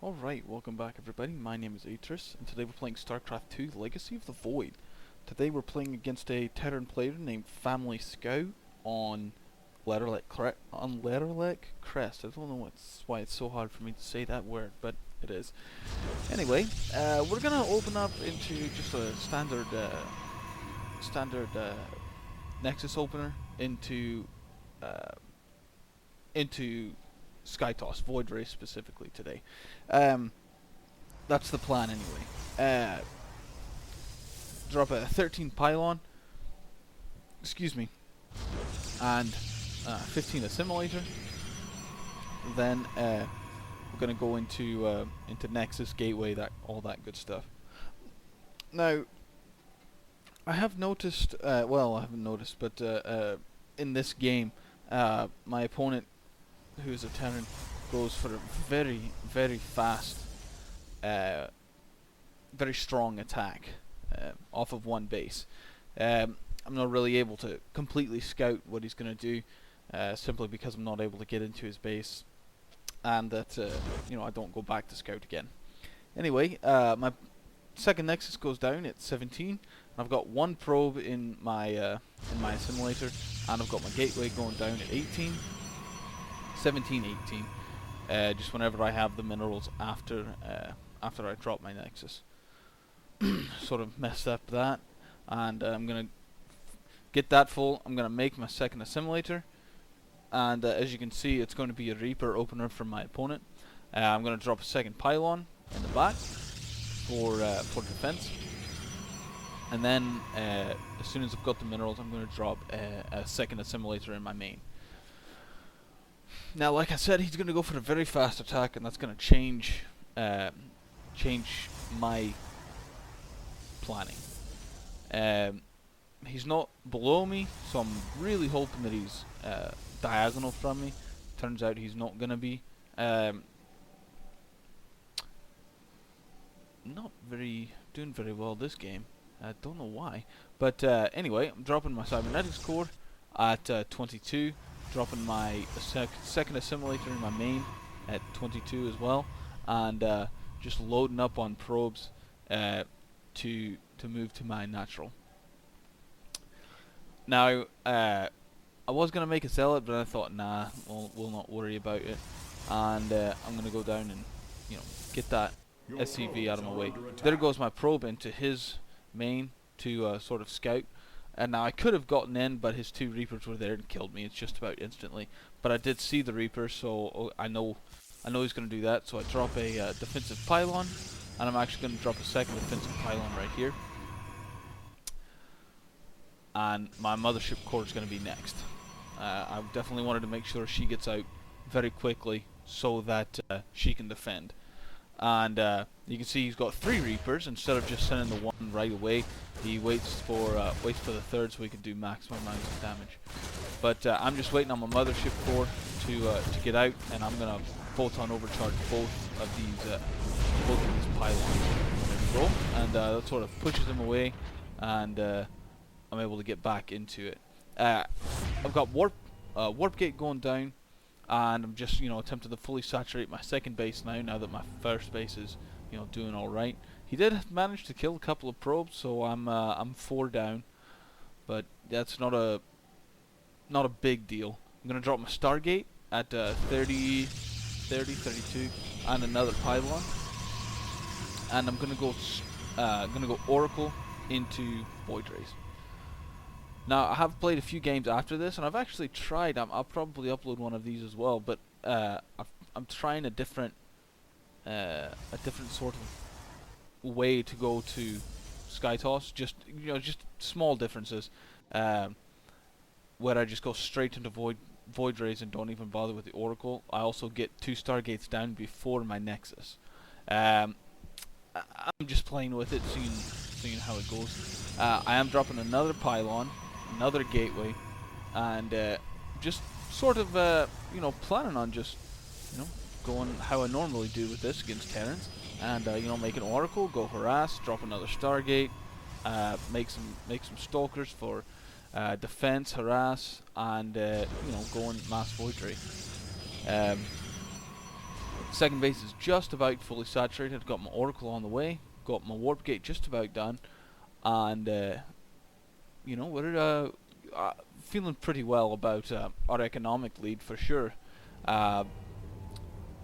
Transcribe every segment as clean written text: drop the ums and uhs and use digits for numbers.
Alright, welcome back everybody. My name is Atris, and today we're playing Starcraft 2, Legacy of the Void. Today we're playing against a Terran player named Family Scout on Letterlek Crest. I don't know why it's so hard for me to say that word, but it is. Anyway, we're gonna open up into just a standard Nexus opener into Skytoss, Void Race specifically today. That's the plan anyway. Drop a 13 pylon, excuse me, and 15 assimilator. Then we're gonna go into Nexus Gateway, all that good stuff. Now, I have noticed, well, I haven't noticed, but in this game, my opponent, who is a Terran, goes for a very, very fast, very strong attack off of one base. I'm not really able to completely scout what he's going to do, simply because I'm not able to get into his base, and that I don't go back to scout again. Anyway, my second Nexus goes down at 17. I've got one probe in my assimilator, and I've got my gateway going down at 18. 17, 18, just whenever I have the minerals after I drop my Nexus. Sort of messed up that, and I'm gonna get that full. I'm gonna make my second assimilator, and as you can see, it's going to be a Reaper opener from my opponent. I'm gonna drop a second pylon in the back for defense, and then as soon as I've got the minerals, I'm gonna drop a second assimilator in my main. Now, like I said, he's going to go for a very fast attack, and that's going to change my planning. He's not below me, so I'm really hoping that he's diagonal from me. Turns out he's not going to be. Not doing very well this game. I don't know why. But anyway, I'm dropping my cybernetics core at 22. Dropping my second assimilator in my main at 22 as well, and just loading up on probes to move to my natural. Now, I was gonna make a zealot, but I thought, nah, we'll not worry about it, and I'm gonna go down and get that SCV out of my way. There goes my probe into his main to sort of scout. And now I could have gotten in, but his two Reapers were there and killed me. It's just about instantly. But I did see the Reaper, so I know he's going to do that. So I drop a defensive pylon, and I'm actually going to drop a second defensive pylon right here. And my mothership core is going to be next. I definitely wanted to make sure she gets out very quickly so that she can defend. And you can see he's got 3 Reapers instead of just sending the one right away. He waits for the third so he can do maximum amount of damage. But I'm just waiting on my mothership core to get out, and I'm gonna photon overcharge both of these pylons. There we go, and that sort of pushes him away, and I'm able to get back into it. I've got warp gate going down. And I'm just, attempting to fully saturate my second base now that my first base is, doing all right. He did manage to kill a couple of probes, so I'm 4 down, but that's not a big deal. I'm gonna drop my Stargate at 32, and another pylon, and I'm gonna go Oracle into Void Race. Now, I have played a few games after this, and I've actually tried. I'll probably upload one of these as well. But I'm trying a different sort of way to go to Skytoss. Just small differences, where I just go straight into Void Rays and don't even bother with the Oracle. I also get 2 Stargates down before my Nexus. I'm just playing with it, seeing how it goes. I am dropping another pylon, another gateway, and just sort of planning on just going how I normally do with this against Terrans, and make an Oracle, go harass, drop another Stargate, make some stalkers for defense, harass, and go in mass Void Ray. Second base is just about fully saturated. Got my Oracle on the way. Got my Warp Gate just about done. And, you know, we're feeling pretty well about our economic lead for sure.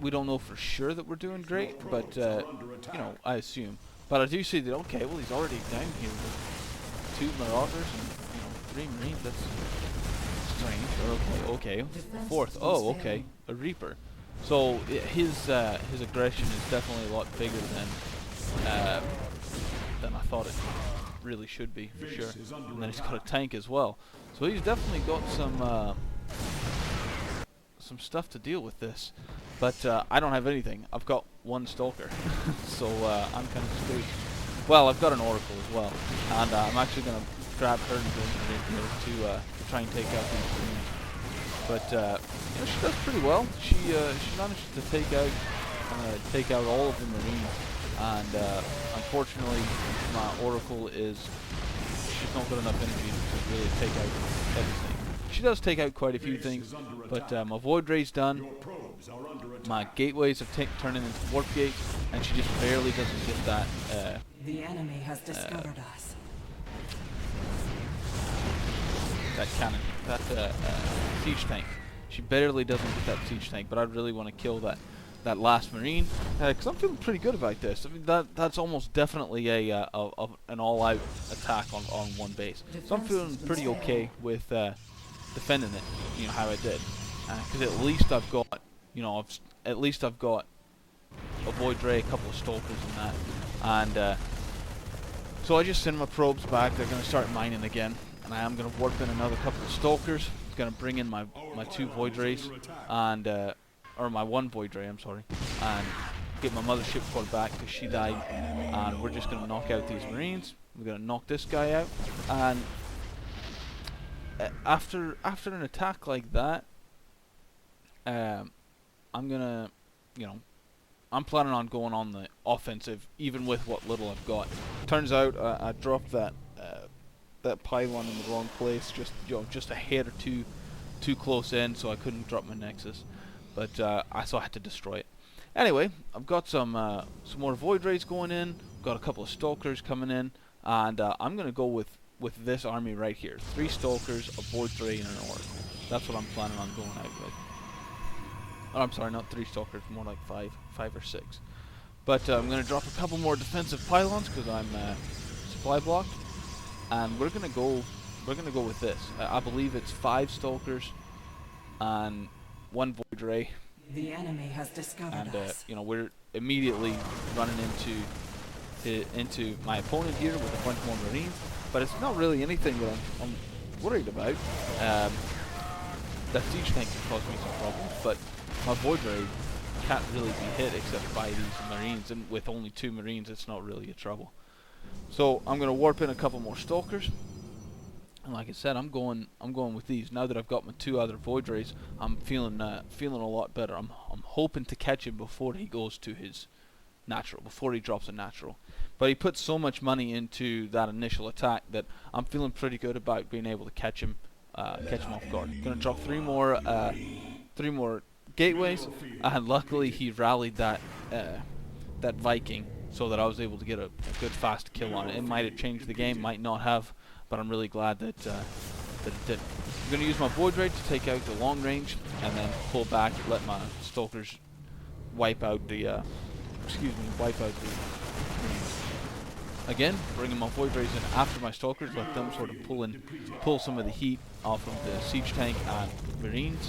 We don't know for sure that we're doing great, but, you know, I assume. But I do see that, okay, well, he's already down here with 2 Marauders and, you know, 3 Marines. That's strange. Okay. Fourth. Oh, okay. A Reaper. So his aggression is definitely a lot bigger than I thought it really should be, for sure. And then he's got a tank as well. So he's definitely got some stuff to deal with this. But I don't have anything. I've got 1 Stalker, so I'm kind of screwed. Well, I've got an Oracle as well, and I'm actually going to grab her and bring her in here to try and take out these Marines. But you know, she does pretty well. She manages to take out all of the Marines, and unfortunately, my Oracle she's not got enough energy to really take out everything. She does take out quite a few things, but my Void Ray's done. My gateways have turned into Warp Gates, and she just barely doesn't get that. The enemy has discovered us. That cannon, that siege tank. She barely doesn't get that siege tank, but I really want to kill that last Marine, because I'm feeling pretty good about this. I mean, that's almost definitely an all-out attack on one base. So I'm feeling pretty okay with defending it. You know how I did, because at least I've got, you know, I've got a Void Ray, a couple of Stalkers, and that, and so I just send my probes back. They're going to start mining again, and I am going to warp in another couple of Stalkers. I'm going to bring in my 2 Void Rays, and or my 1 Void Ray, I'm sorry, and get my mothership core back because she died, and we're just going to knock out these Marines. We're going to knock this guy out, and after an attack like that, I'm gonna, you know, I'm planning on going on the offensive, even with what little I've got. Turns out I dropped that pylon in the wrong place, just a hair or too close in, so I couldn't drop my Nexus. But so I had to destroy it. Anyway, I've got some more Void Rays going in. Got a couple of Stalkers coming in, and I'm gonna go with this army right here: 3 Stalkers, a Void Ray, and an Oracle. That's what I'm planning on going out with. Oh, I'm sorry, not 3 Stalkers, more like 5 or 6. But I'm going to drop a couple more defensive pylons because I'm supply blocked, and we're going to go with this. I believe it's 5 Stalkers and 1 Void Ray. The enemy has discovered us. You know, we're immediately running into my opponent here with a bunch more Marines, but it's not really anything that I'm worried about. That siege tank can cause me some problems, but my Void Ray can't really be hit except by these Marines, and with only 2 Marines, it's not really a trouble. So I'm going to warp in a couple more Stalkers, and like I said, I'm going with these. Now that I've got my 2 other Void Rays, I'm feeling a lot better. I'm hoping to catch him before he goes to his natural, before he drops a natural. But he put so much money into that initial attack that I'm feeling pretty good about being able to catch him off guard. Going to drop 3 more gateways, and luckily he rallied that Viking so that I was able to get a good fast kill on it. It might have changed the game, might not have, but I'm really glad that it did. I'm going to use my Void Ray to take out the long range, and then pull back, let my Stalkers wipe out the again, bringing my Void Rays in after my Stalkers, let them sort of pull some of the heat off of the siege tank and Marines.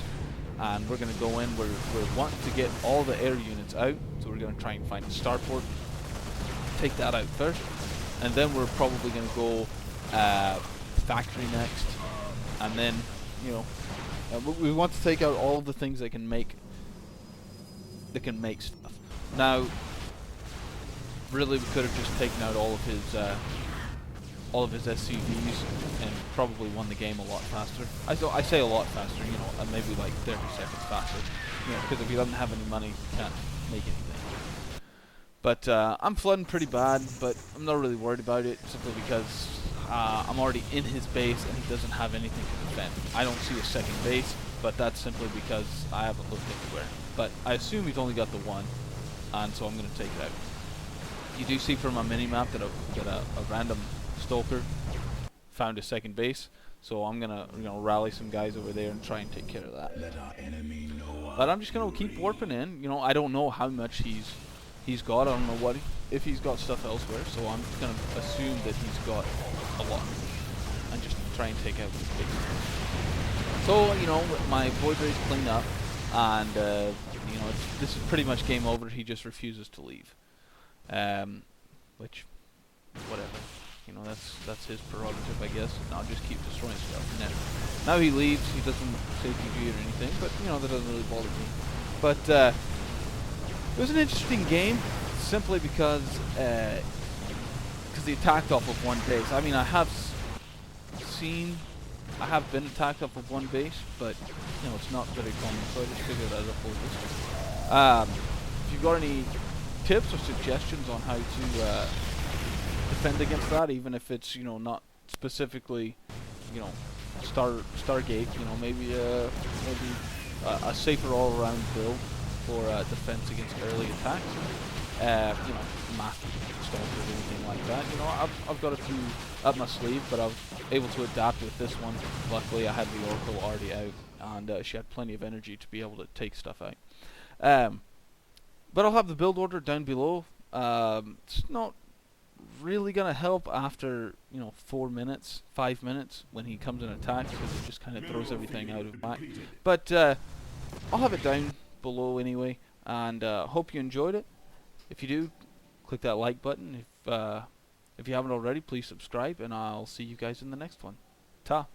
And we're going to go in, we're wanting to get all the air units out, so we're going to try and find a starport, take that out first, and then we're probably going to go factory next, and then, you know, we want to take out all of the things that can make stuff. Now, really, we could have just taken out all of his SCVs and probably won the game a lot faster. I say a lot faster, you know, maybe like 30 seconds faster, you know, because if he doesn't have any money, he can't make anything. But I'm flooding pretty bad, but I'm not really worried about it, simply because I'm already in his base and he doesn't have anything to defend. I don't see a second base, but that's simply because I haven't looked anywhere. but I assume he's only got the one, and so I'm going to take it out. You do see from my mini-map that a random Stalker found a second base, so I'm going to rally some guys over there and try and take care of that. Let our enemy know. But I'm just going to keep warping in. I don't know how much he's got. I don't know if he's got stuff elsewhere, so I'm going to assume that he's got a lot, and just try and take out his base. So, my void rays clean up, and, this is pretty much game over. He just refuses to leave. Which, whatever. That's his prerogative, I guess. And I'll just keep destroying stuff. Now he leaves. He doesn't say GG or anything, but, that doesn't really bother me. But, it was an interesting game, simply because he attacked off of one base. I mean, I have been attacked off of one base, but it's not very common, so I just figured I'd upload this. If you've got any tips or suggestions on how to defend against that, even if it's not specifically Stargate, maybe a safer all-around build for defense against early attacks, math stalkers or anything like that. I've got a few up my sleeve, but I was able to adapt with this one. Luckily, I had the Oracle already out, and she had plenty of energy to be able to take stuff out. But I'll have the build order down below. It's not really gonna help after 4 minutes, 5 minutes when he comes and attacks, because it just kind of throws everything out of whack. But I'll have it down below anyway, and hope you enjoyed it. If you do, click that like button. If you haven't already, please subscribe, and I'll see you guys in the next one. Ta.